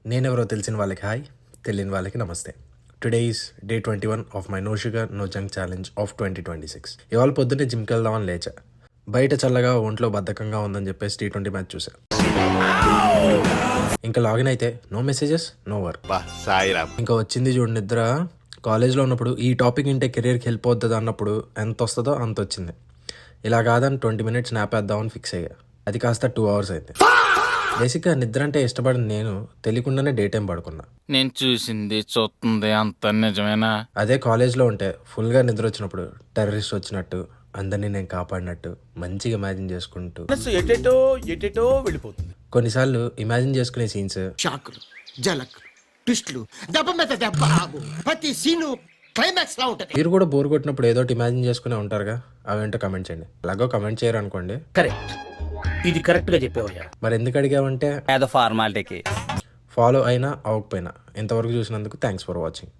నేనెవరో తెలిసిన వాళ్ళకి హాయ్, తెలియని వాళ్ళకి నమస్తే. Today is day 21 of my no sugar no junk challenge of 2026. ఇవాళ పొద్దున్నే జిమ్కి వెళ్దామని లేచా. బయట చల్లగా ఒంట్లో బద్ధకంగా ఉందని చెప్పేసి T20 మ్యాచ్ చూసా. ఇంకా లాగిన్ అయితే నో మెసేజెస్, నో వర్క్. ఇంకా వచ్చింది చూడు నిద్ర. కాలేజ్లో ఉన్నప్పుడు ఈ టాపిక్ ఇంటే కెరీర్కి హెల్ప్ అవుతుంది అన్నప్పుడు ఎంత వస్తుందో అంత వచ్చింది. ఇలా కాదని 20 minutes నాపేద్దామని ఫిక్స్ అయ్యా. అది కాస్త 2 hours అయితే. బేసిక్గా నిద్ర అంటే ఇష్టపడిన నేను తెలియకుండానే డే టైం పడుకున్నా. నేను చూసింది చూస్తుంది అంత నిజమేనా? అదే కాలేజ్లో ఉంటే ఫుల్గా నిద్ర వచ్చినప్పుడు టెర్రరిస్ట్ వచ్చినట్టు, అందరినీ నేను కాపాడినట్టు మంచిగా ఇమాజిన్ చేసుకుంటూ ఎటెటో వెళ్ళిపోతుంది. కొన్నిసార్లు ఇమాజిన్ చేసుకునే సీన్స్ షాకులు, జలక్, ట్విస్టులు, దెబ్బ మీద దెబ్బ, ప్రతి సీను క్లైమాక్స్ లా ఉంటది. మీరు కూడా బోర్ కొట్టినప్పుడు ఏదో ఒకటి ఇమాజిన్ చేసుకునే ఉంటారుగా, అవేంటో కమెంట్ చేయండి. అలాగో కమెంట్ చేయరు అనుకోండి. కరెక్ట్, ఇది కరెక్ట్ గా చెప్పావయ్యా. మరి ఎందుకు అడిగామంటే ఏదో ఫార్మాలిటీకి. ఫాలో అయినా అవ్వకపోయినా ఇంతవరకు చూసినందుకు థ్యాంక్స్ ఫర్ వాచింగ్.